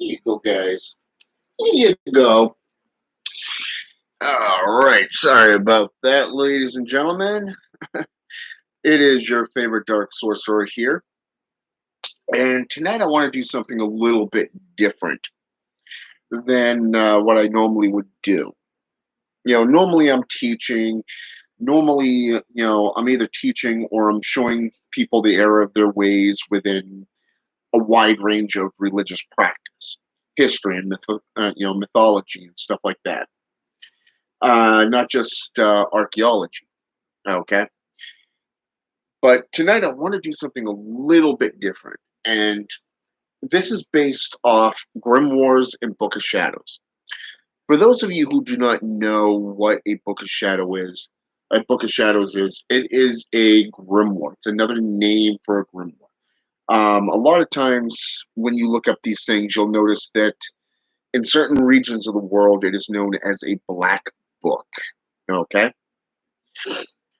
Here you go, guys. Here you go. All right. Sorry about that, ladies and gentlemen. It is your favorite dark sorcerer here. And tonight I want to do something a little bit different than what I normally would do. Normally I'm teaching. Normally, I'm either teaching or I'm showing people the error of their ways within a wide range of religious practice, history and mythology and stuff like that. Not just archaeology. Okay. But tonight I want to do something a little bit different. And this is based off Grimoires and Book of Shadows. For those of you who do not know what a Book of a Book of Shadows it is a grimoire. It's another name for a grimoire. A lot of times when you look up these things, you'll notice that in certain regions of the world, it is known as a black book. Okay.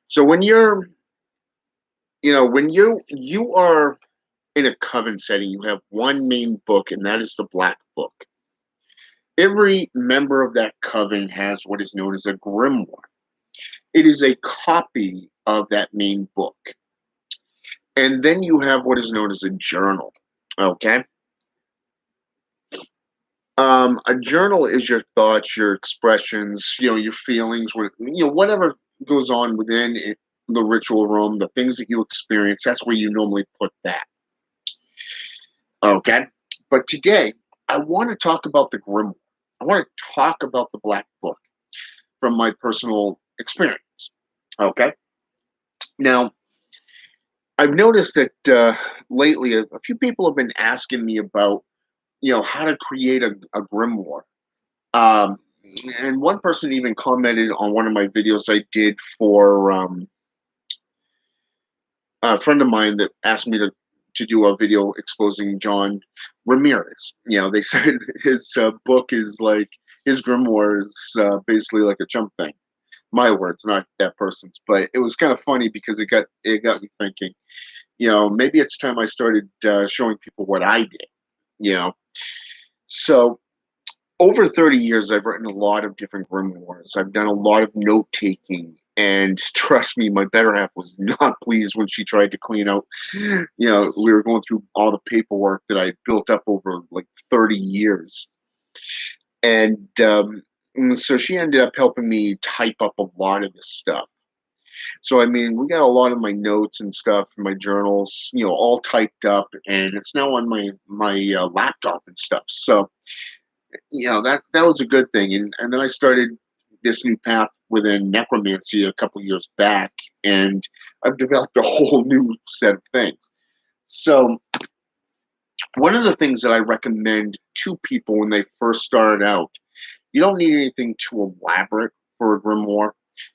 So when you are in a coven setting, you have one main book, and that is the black book. Every member of that coven has what is known as a grimoire. It is a copy of that main book. And then you have what is known as a journal. Okay. A journal is your thoughts, your expressions, your feelings, whatever goes on within the ritual room, the things that you experience. That's where you normally put that. Okay. But today, I want to talk about the grimoire. I want to talk about the black book from my personal experience. Okay. Now, I've noticed that lately a few people have been asking me about, how to create a grimoire. Um, and one person even commented on one of my videos I did for a friend of mine that asked me to do a video exposing John Ramirez. They said his book is like his grimoire is basically like a chump thing. My words, not that person's. But it was kind of funny because it got me thinking. Maybe it's time I started showing people what I did. You know, so over 30 years, I've written a lot of different grimoires. I've done a lot of note taking. And trust me, my better half was not pleased when she tried to clean out. We were going through all the paperwork that I built up over like 30 years. And so she ended up helping me type up a lot of this stuff. So, I mean, we got a lot of my notes and stuff, my journals, all typed up, and it's now on my laptop and stuff. So, that was a good thing. And then I started this new path within necromancy a couple years back, and I've developed a whole new set of things. So one of the things that I recommend to people when they first start out, you don't need anything too elaborate for a grimoire.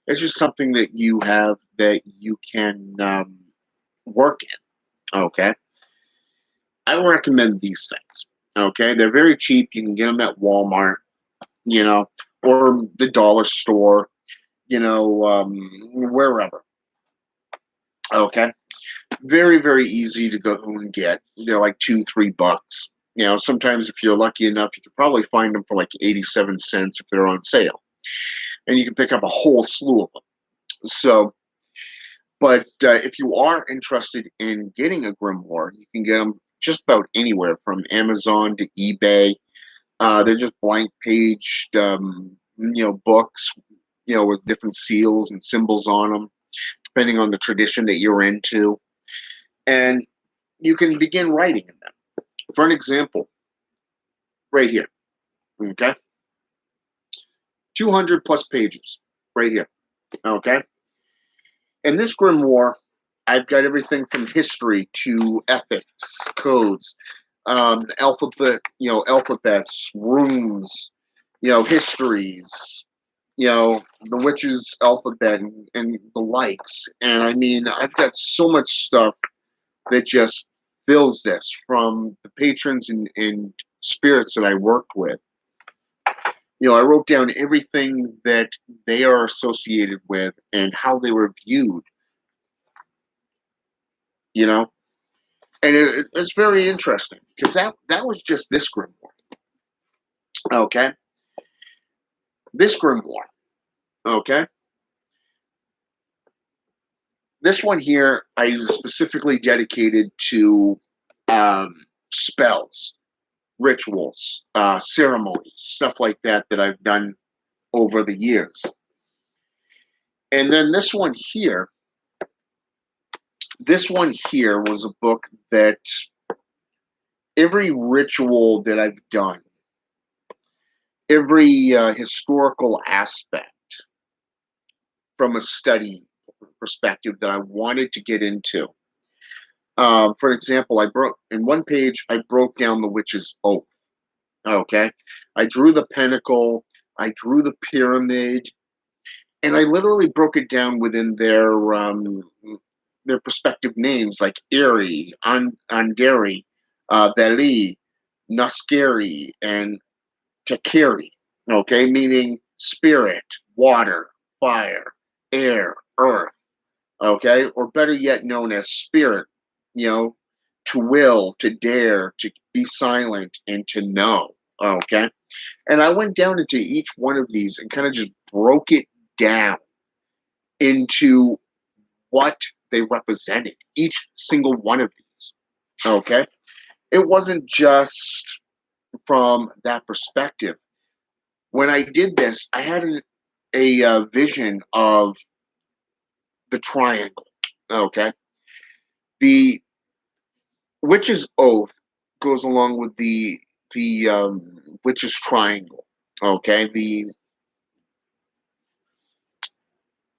It's just something that you have that you can work in. Okay. I recommend these things. Okay. They're very cheap. You can get them at Walmart, or the dollar store, wherever. Okay. Very, very easy to go and get. They're like $2, $3. Sometimes if you're lucky enough, you could probably find them for like 87 cents if they're on sale. And you can pick up a whole slew of them. So, but if you are interested in getting a grimoire, you can get them just about anywhere from Amazon to eBay. They're just blank paged, books, with different seals and symbols on them, depending on the tradition that you're into. And you can begin writing in them. For an example, right here, okay? 200 plus pages, right here, okay? And this grimoire, I've got everything from history to ethics, codes, alphabets, runes, histories, the witch's alphabet and the likes. And I mean, I've got so much stuff that just fills this from the patrons and spirits that I worked with. I wrote down everything that they are associated with and how they were viewed, you know, and it's very interesting because that was just this grimoire. Okay, this grimoire. Okay, this one here I specifically dedicated to um, spells, rituals, ceremonies, stuff like that I've done over the years. And then this one here was a book that every ritual that I've done, every historical aspect from a study perspective that I wanted to get into. For example, I broke in one page. I broke down the witch's oath. Okay, I drew the pentacle. I drew the pyramid, and I literally broke it down within their respective names, like Erie, Anderi, Beli, Naskeri, and Takiri. Okay, meaning spirit, water, fire, air, earth. Okay, or better yet, known as spirit. You know, to will, to dare, to be silent, and to know. Okay, and I went down into each one of these and kind of just broke it down into what they represented, each single one of these. Okay. It wasn't just from that perspective. When I did this, I had a vision of the triangle. Okay. The witch's oath goes along with the witch's triangle. Okay.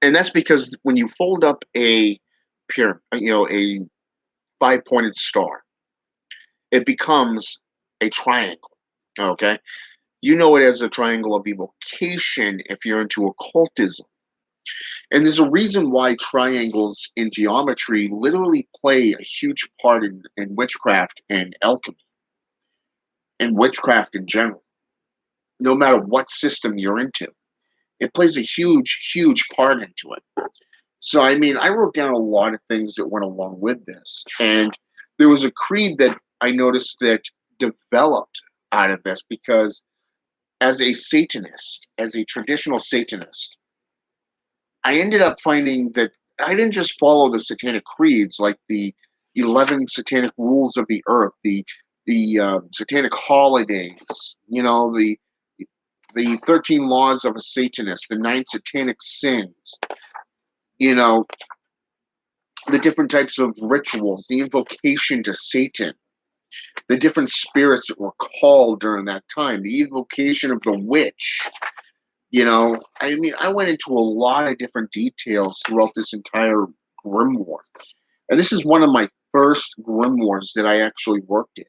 And that's because when you fold up a pyramid, a five-pointed star, it becomes a triangle. Okay. You know it as a triangle of evocation if you're into occultism. And there's a reason why triangles in geometry literally play a huge part in witchcraft and alchemy and witchcraft in general, no matter what system you're into. It plays a huge, huge part into it. So, I mean, I wrote down a lot of things that went along with this. And there was a creed that I noticed that developed out of this because as a Satanist, as a traditional Satanist, I ended up finding that I didn't just follow the satanic creeds like the 11 satanic rules of the earth, the satanic holidays, the 13 laws of a Satanist, the nine satanic sins, you know, the different types of rituals, the invocation to Satan, the different spirits that were called during that time, the invocation of the witch. I mean, I went into a lot of different details throughout this entire grimoire. And this is one of my first grimoires that I actually worked in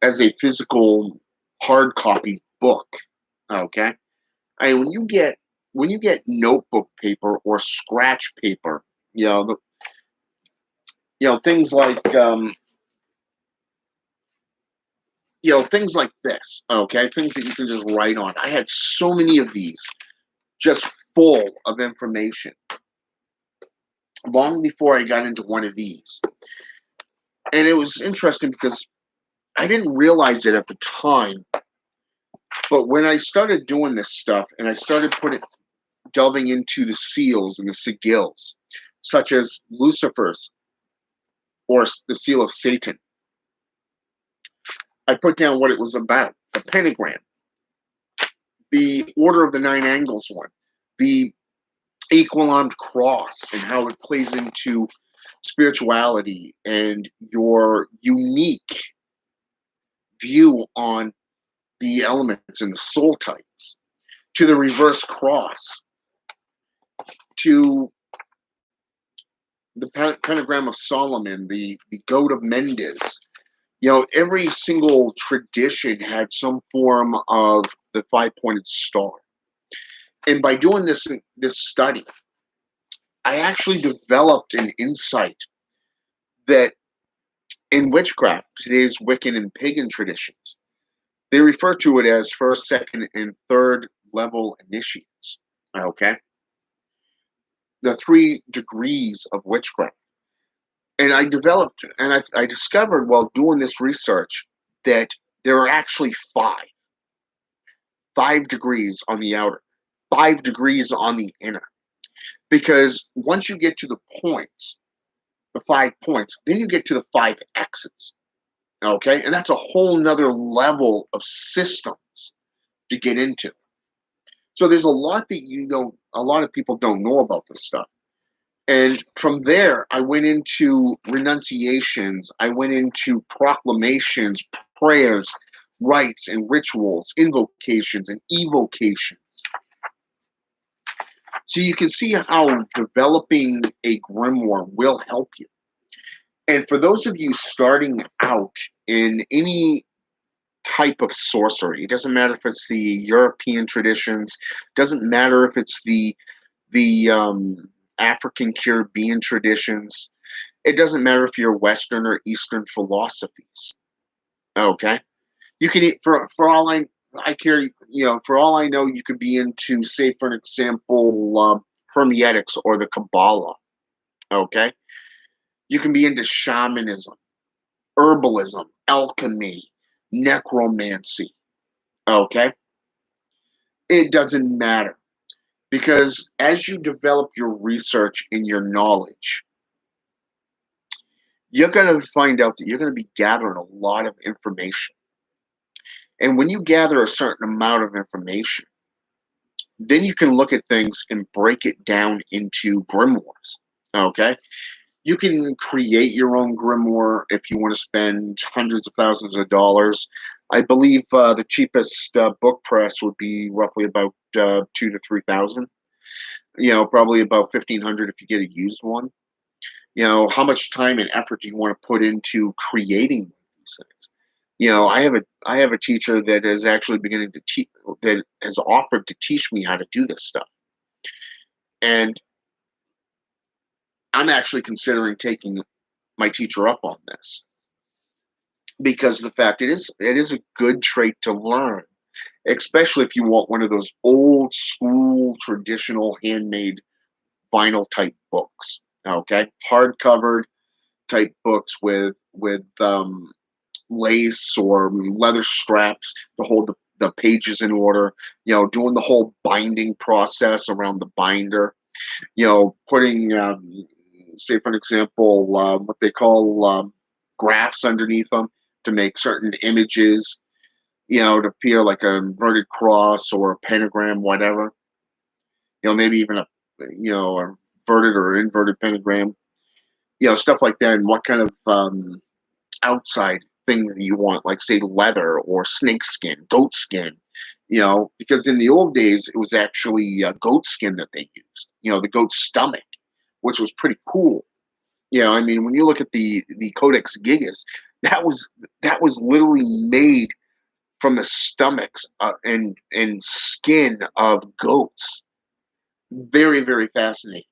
as a physical hard copy book. Okay. I mean, when you get notebook paper or scratch paper, things like things like this, okay, things that you can just write on. I had so many of these just full of information long before I got into one of these. And it was interesting because I didn't realize it at the time, but when I started doing this stuff and I started delving into the seals and the sigils, such as Lucifer's or the seal of Satan, I put down what it was about: the pentagram, the Order of the Nine Angles one, the equal armed cross, and how it plays into spirituality and your unique view on the elements and the soul types, to the reverse cross, to the pentagram of Solomon, the goat of Mendes. Every single tradition had some form of the five-pointed star. And by doing this study, I actually developed an insight that in witchcraft, today's Wiccan and pagan traditions, they refer to it as first, second, and third level initiates. Okay, the 3 degrees of witchcraft. And I discovered while doing this research that there are actually 5. 5 degrees on the outer, 5 degrees on the inner. Because once you get to the points, the 5 points, then you get to the 5 X's. Okay. And that's a whole nother level of systems to get into. So there's a lot that a lot of people don't know about this stuff. And from there, I went into renunciations, I went into proclamations, prayers, rites, and rituals, invocations, and evocations. So you can see how developing a grimoire will help you. And for those of you starting out in any type of sorcery, it doesn't matter if it's the European traditions, doesn't matter if it's the African Caribbean traditions, it doesn't matter if you're Western or Eastern philosophies. Okay, you can for all I care, for all I know, you could be into, say, for an example, Hermetics or the Kabbalah. Okay, you can be into shamanism, herbalism, alchemy, necromancy. Okay, it doesn't matter because as you develop your research and your knowledge, you're going to find out that you're going to be gathering a lot of information. And when you gather a certain amount of information, then you can look at things and break it down into grimoires. Okay. You can create your own grimoire if you want to spend hundreds of thousands of dollars. I believe the cheapest book press would be roughly about 2 to 3 thousand. Probably about 1,500 if you get a used one. How much time and effort do you want to put into creating these things? I have a teacher that is actually beginning to teach, that has offered to teach me how to do this stuff, and I'm actually considering taking my teacher up on this because the fact it is a good trait to learn, especially if you want one of those old school traditional handmade vinyl type books. Okay, hardcovered type books with lace or leather straps to hold the pages in order, doing the whole binding process around the binder, putting, say, for example, what they call graphs underneath them to make certain images, to appear like an inverted cross or a pentagram, whatever, maybe even a inverted or inverted pentagram, stuff like that, and what kind of outside thing that you want, like, say, leather or snake skin, goat skin, because in the old days it was actually goat skin that they used, the goat's stomach, which was pretty cool. I mean, when you look at the Codex Gigas, that was literally made from the stomachs and skin of goats. Very, very fascinating.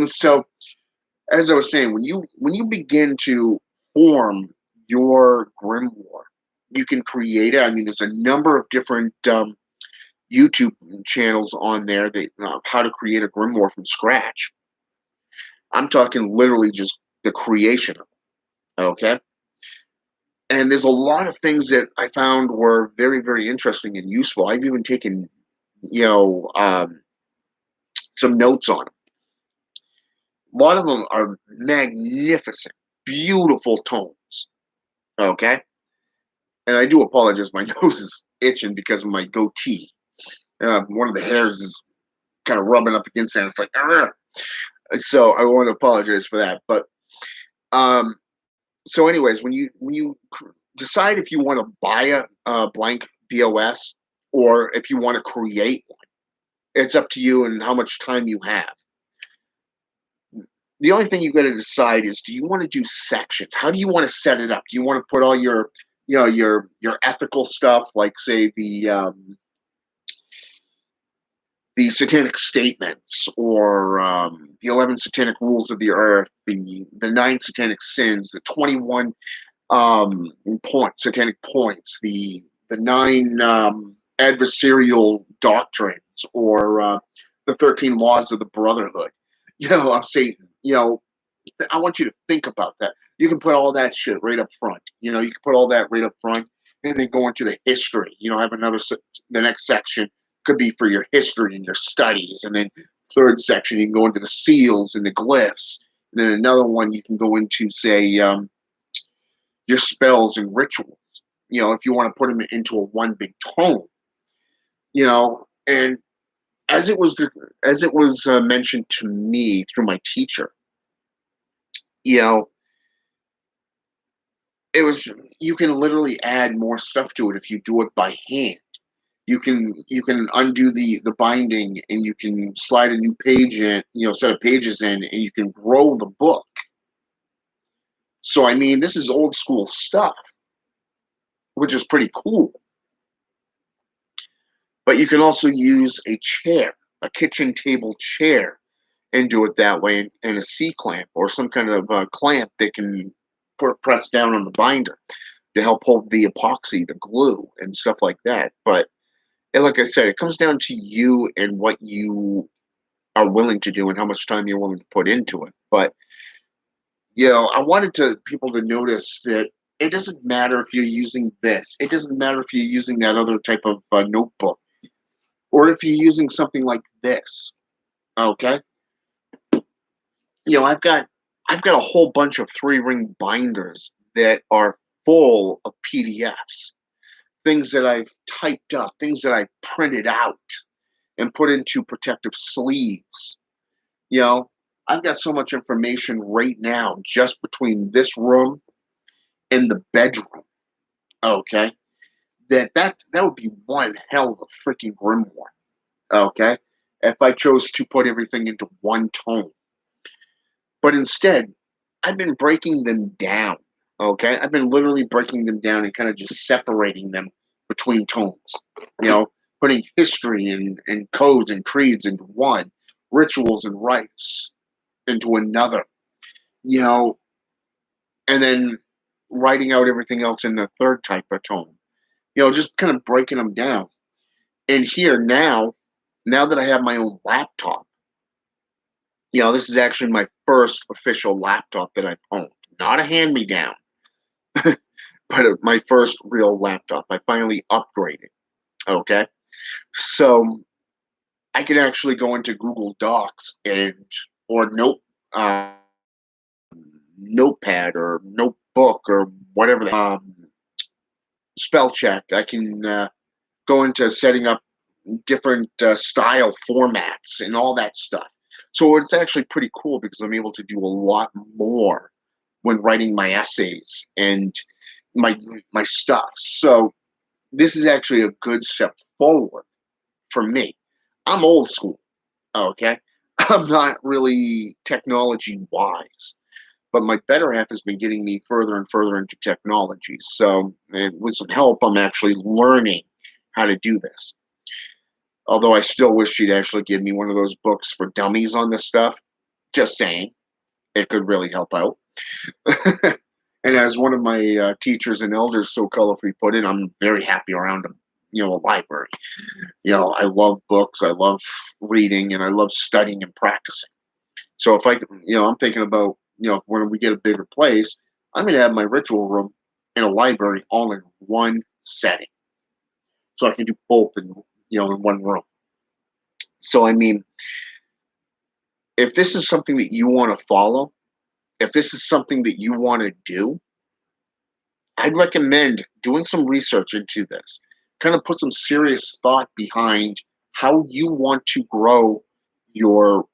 So, as I was saying, when you begin to form your grimoire, you can create it. I mean, there's a number of different YouTube channels on there that how to create a grimoire from scratch. I'm talking literally just the creation of it. Okay, and there's a lot of things that I found were very, very interesting and useful. I've even taken you know um, some notes on them. A lot of them are magnificent, beautiful tones. Okay, and I do apologize. My nose is itching because of my goatee. One of the hairs is kind of rubbing up against that. It's like, "Argh." So I want to apologize for that. But um, so, anyways, when you decide if you want to buy a blank POS or if you want to create one, it's up to you and how much time you have. The only thing you got to decide is, do you want to do sections? How do you want to set it up? Do you want to put all your ethical stuff, like, say, the satanic statements, or the 11 satanic rules of the earth, the 9 satanic sins, the 21 satanic points, the 9 adversarial doctrines, or the 13 laws of the brotherhood, of Satan. I want you to think about that. You can put all that shit right up front. You can put all that right up front, and then go into the history. Have the next section could be for your history and your studies, and then third section you can go into the seals and the glyphs. And then another one you can go into, say, your spells and rituals. If you want to put them into a one big tome, and as it was mentioned to me through my teacher, you know, it was you can literally add more stuff to it if you do it by hand. You can undo the binding, and you can slide a new page in, set of pages in, and you can grow the book. So I mean, this is old school stuff, which is pretty cool. But you can also use a chair, a kitchen table chair, and do it that way, and a C clamp or some kind of clamp that can press down on the binder to help hold the epoxy, the glue, and stuff like that. But like I said, it comes down to you and what you are willing to do and how much time you're willing to put into it. But I wanted people to notice that it doesn't matter if you're using this. It doesn't matter if you're using that other type of notebook, or if you're using something like this. Okay, I've got a whole bunch of 3-ring binders that are full of PDFs, things that I've typed up, things that I printed out and put into protective sleeves. You know, I've got so much information right now just between this room and the bedroom. Okay, that would be one hell of a freaking grimoire. Okay, if I chose to put everything into one tome, but instead, I've been breaking them down. Okay, I've been literally breaking them down and kind of just separating them between tomes. You know, putting history and codes and creeds into one, rituals and rites into another. You know, and then writing out everything else in the third type of tome. Just kind of breaking them down. And here now that I have my own laptop, this is actually my first official laptop that I've owned. Not a hand me down, but my first real laptop. I finally upgraded. Okay. So I can actually go into Google Docs or Notepad or Notebook or whatever spell check. I can go into setting up different style formats and all that stuff. So it's actually pretty cool because I'm able to do a lot more when writing my essays and my my stuff. So this is actually a good step forward for me. I'm old school, okay? I'm not really technology wise, but my better half has been getting me further and further into technology. So, and with some help, I'm actually learning how to do this. Although I still wish she'd actually give me one of those books for dummies on this stuff. Just saying, it could really help out. And as one of my teachers and elders so colorfully put it, I'm very happy around a library. I love books, I love reading, and I love studying and practicing. So if I'm thinking about, when we get a bigger place, I'm going to have my ritual room and a library all in one setting, so I can do both in one room. So I mean, if this is something that you want to follow, if this is something that you want to do, I'd recommend doing some research into this. Kind of put some serious thought behind how you want to grow your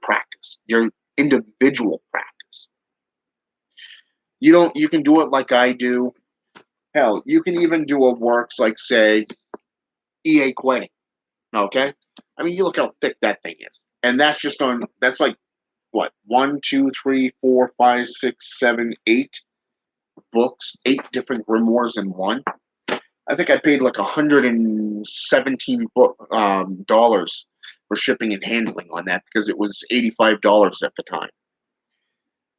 practice, your individual practice. You can do it like I do. Hell, you can even do a works like, say, EA Quetting. Okay? I mean, you look how thick that thing is. And that's like what, one, two, three, four, five, six, seven, 8 books, 8 different grimoires in one. I think I paid like $117 for shipping and handling on that because it was $85 at the time.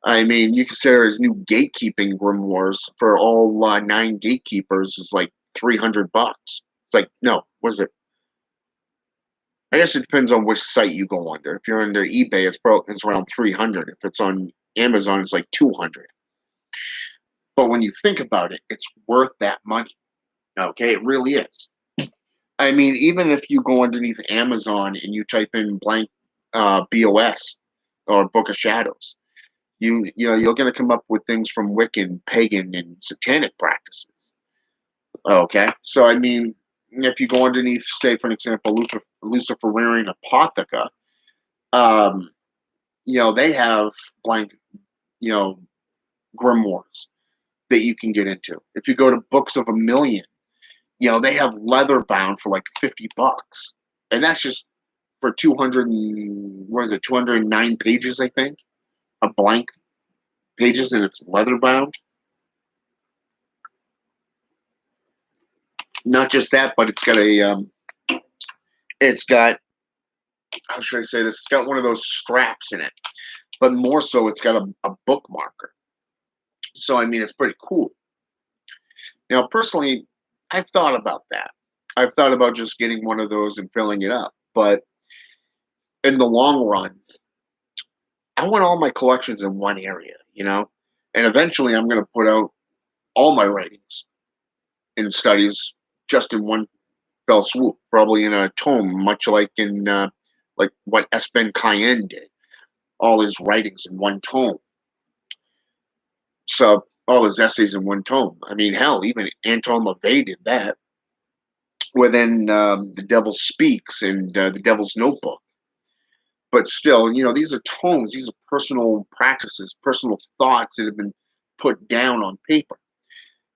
I mean, you consider his new gatekeeping grimoires for all 9 gatekeepers is like $300. It's like, no, was it? I guess it depends on which site you go under. If you're under eBay, it's around 300. If it's on Amazon, it's like 200. But when you think about it, it's worth that money. Okay, it really is. I mean, even if you go underneath Amazon and you type in blank BOS or Book of Shadows, you're going to come up with things from Wiccan, pagan, and satanic practices. Okay, so I mean, if you go underneath, say for an example, Luciferian Apotheca, um, they have blank, you know, grimoires that you can get into. If you go to Books of a Million, they have leather bound for like $50, and that's just for 200 what is it, 209 pages, I think, a blank pages, and it's leather bound. Not just that, but it's got, how should I say this? It's got one of those straps in it, but more so, it's got a bookmarker. So I mean, it's pretty cool. Now, personally, I've thought about that. I've thought about just getting one of those and filling it up, but in the long run, I want all my collections in one area. And eventually I'm going to put out all my writings and studies just in one fell swoop, probably in a tome, much like in like what S. Ben Cayenne did, all his writings in one tome. So all his essays in one tome. I mean, hell, even Anton LaVey did that within The Devil Speaks and The Devil's Notebook. But still, these are tomes, these are personal practices, personal thoughts that have been put down on paper.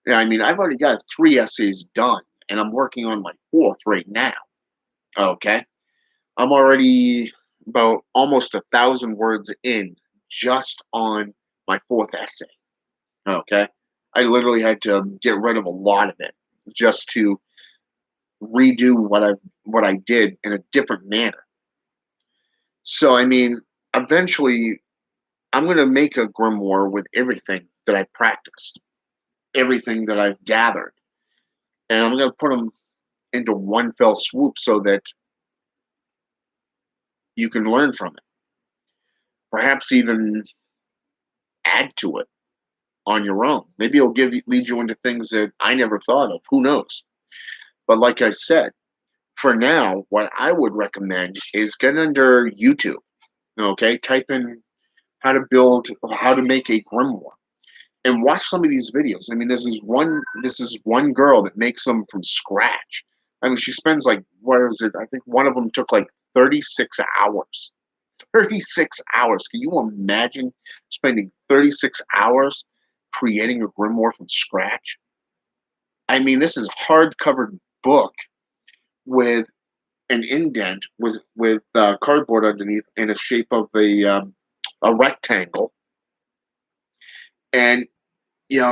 Yeah, I mean, I've already got 3 essays done, and I'm working on my fourth right now. Okay, I'm already about almost 1,000 words in just on my fourth essay. Okay, I literally had to get rid of a lot of it just to redo what I did in a different manner. So I mean, eventually, I'm going to make a grimoire with everything that I practiced, everything that I've gathered, and I'm going to put them into one fell swoop so that you can learn from it. Perhaps even add to it on your own. Maybe it'll lead you into things that I never thought of. Who knows? But like I said, for now, what I would recommend is get under YouTube. Okay, type in how to make a grimoire, and watch some of these videos. I mean, this is one girl that makes them from scratch. I mean, she spends like, what is it? I think one of them took like 36 hours. 36 hours. Can you imagine spending 36 hours creating a grimoire from scratch? I mean, this is hardcover book with an indent with cardboard underneath in the shape of a rectangle, and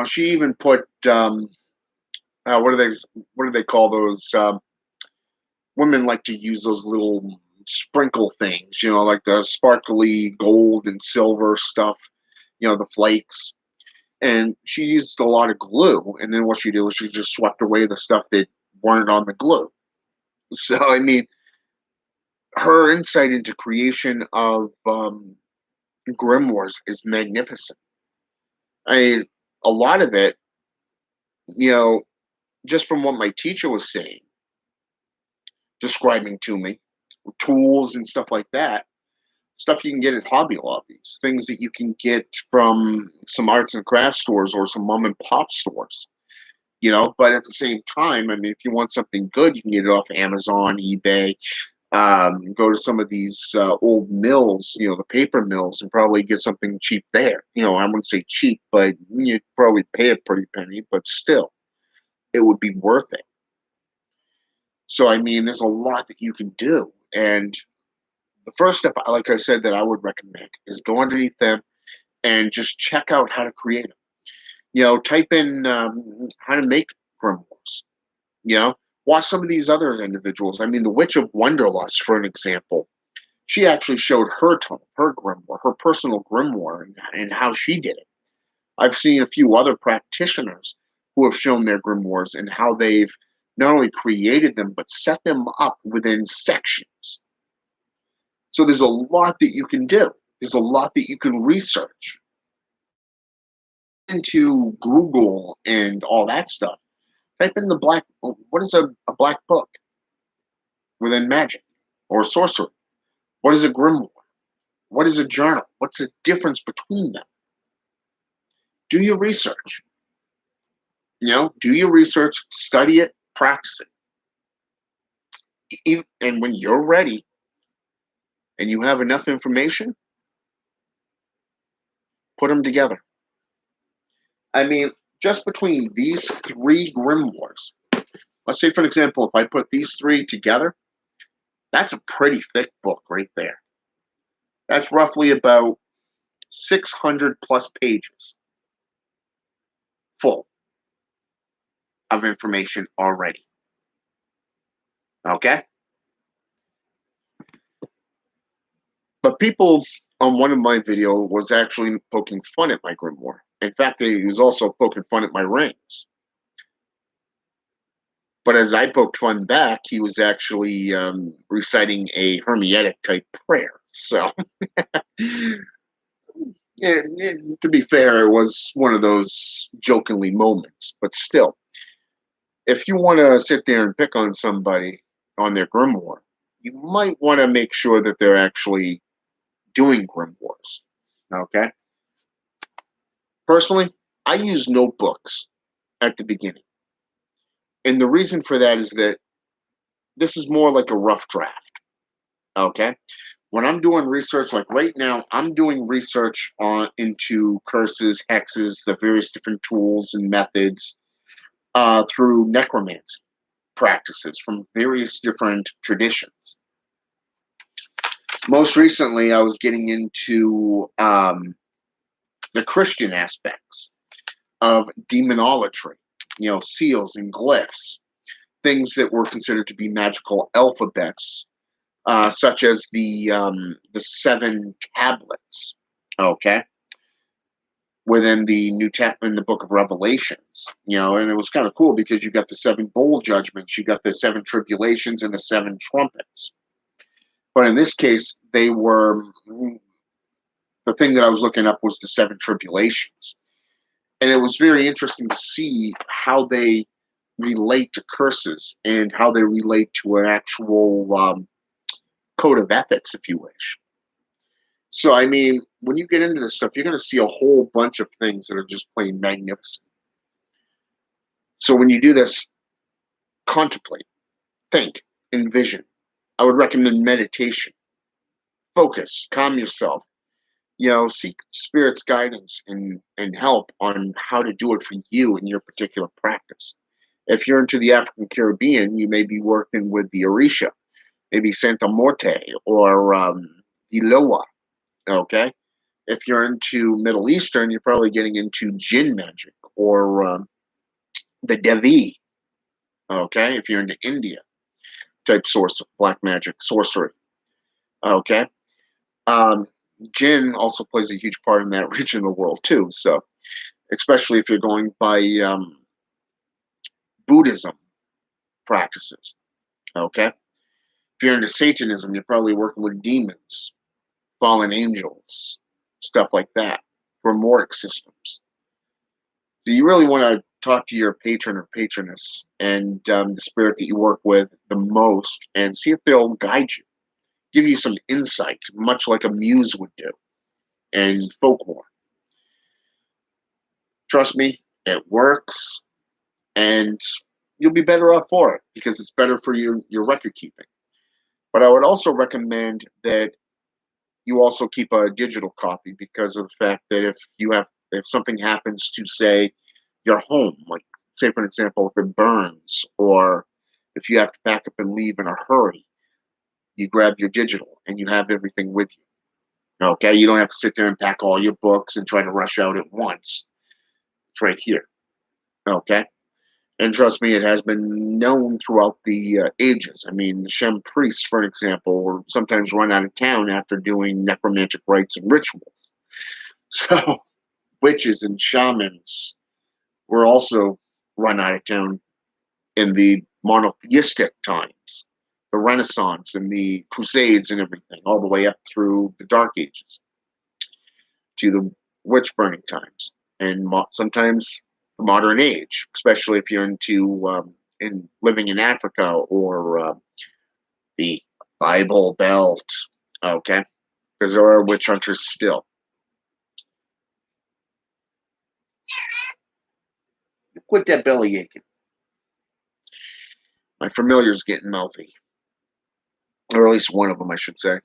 she even put what do they call those? Women like to use those little sprinkle things, like the sparkly gold and silver stuff, the flakes. And she used a lot of glue, and then what she did was she just swept away the stuff that weren't on the glue. So I mean, her insight into creation of grimoires is magnificent. I mean, a lot of it, you know, just from what my teacher was saying, describing to me, tools and stuff like that, stuff you can get at Hobby Lobbies, things that you can get from some arts and crafts stores or some mom and pop stores. But at the same time, I mean, if you want something good, you can get it off Amazon, eBay. Go to some of these old mills, the paper mills, and probably get something cheap there. I wouldn't say cheap, but you'd probably pay a pretty penny, but still, it would be worth it. So, I mean, there's a lot that you can do. And the first step, like I said, that I would recommend is go underneath them and just check out how to create them. Type in how to make grimoires. You know, watch some of these other individuals. I mean, the Witch of Wonderlust, for an example, she actually showed her grimoire, her personal grimoire, and how she did it. I've seen a few other practitioners who have shown their grimoires and how they've not only created them but set them up within sections. So there's a lot that you can do. There's a lot that you can research into Google and all that stuff. Type in the black. What is a black book within magic or sorcery? What is a grimoire? What is a journal? What's the difference between them? Do your research. Do your research, study it, practice it. And when you're ready and you have enough information, put them together. I mean, just between these three grimoires, let's say, for example, if I put these three together, that's a pretty thick book right there. That's roughly about 600 plus pages full of information already. Okay? But people on one of my videos was actually poking fun at my grimoire. In fact, he was also poking fun at my rings. But as I poked fun back, he was actually reciting a Hermetic type prayer. So, to be fair, it was one of those jokingly moments. But still, if you want to sit there and pick on somebody on their grimoire, you might want to make sure that they're actually doing grimoires. Okay? Personally, I use notebooks at the beginning. And the reason for that is that this is more like a rough draft. Okay? When I'm doing research, like right now, I'm doing research on into curses, hexes, the various different tools and methods through necromancy practices from various different traditions. Most recently, I was getting into the Christian aspects of demonolatry, seals and glyphs, things that were considered to be magical alphabets, such as the seven tablets. Okay, within the in the book of Revelations, and it was kind of cool because you got the seven bowl judgments, you got the seven tribulations, and the seven trumpets. But in this case, they were the thing that I was looking up was the seven tribulations, and it was very interesting to see how they relate to curses and how they relate to an actual code of ethics, if you wish. So, I mean, when you get into this stuff, you're going to see a whole bunch of things that are just plain magnificent. So, when you do this, contemplate, think, envision. I would recommend meditation, focus, calm yourself. Seek spirit's guidance and help on how to do it for you in your particular practice. If you're into the African Caribbean, you may be working with the Orisha, maybe Santa Morte or the Loa. Okay. If you're into Middle Eastern, you're probably getting into jinn magic or the Devi. Okay. If you're into India type source of black magic sorcery. Okay. Um, Jinn also plays a huge part in that region of the world too. So, especially if you're going by Buddhism practices. Okay. If you're into Satanism, you're probably working with demons, fallen angels, stuff like that, Grimoire systems. So you really want to talk to your patron or patroness and the spirit that you work with the most and see if they'll guide you, give you some insight, much like a muse would do in folklore. Trust me, it works, and you'll be better off for it because it's better for your record keeping. But I would also recommend that you also keep a digital copy because of the fact that if something happens to say your home, like say for example if it burns or if you have to pack up and leave in a hurry, you grab your digital and you have everything with you. Okay, you don't have to sit there and pack all your books and try to rush out at once. It's right here. Okay. And trust me, it has been known throughout the ages. I mean, the Shem priests, for example, were sometimes run out of town after doing necromantic rites and rituals. So, witches and shamans were also run out of town in the monotheistic times, the Renaissance and the Crusades and everything, all the way up through the Dark Ages to the witch burning times. And sometimes the modern age, especially if you're into in living in Africa or the Bible Belt. Okay, because there are witch hunters still. Quit that belly aching. My familiar's getting mouthy, or at least one of them, I should say.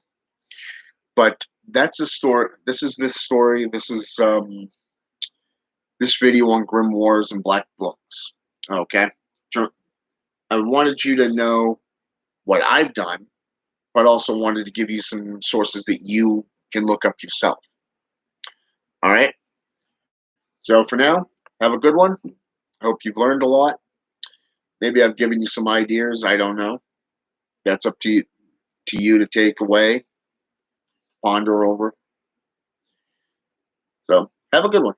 But that's a story. This story. This is this video on Grimoires and Black Books. Okay, I wanted you to know what I've done, but also wanted to give you some sources that you can look up yourself. All right. So for now, have a good one. I hope you've learned a lot. Maybe I've given you some ideas. I don't know. That's up to you to take away, ponder over. So have a good one.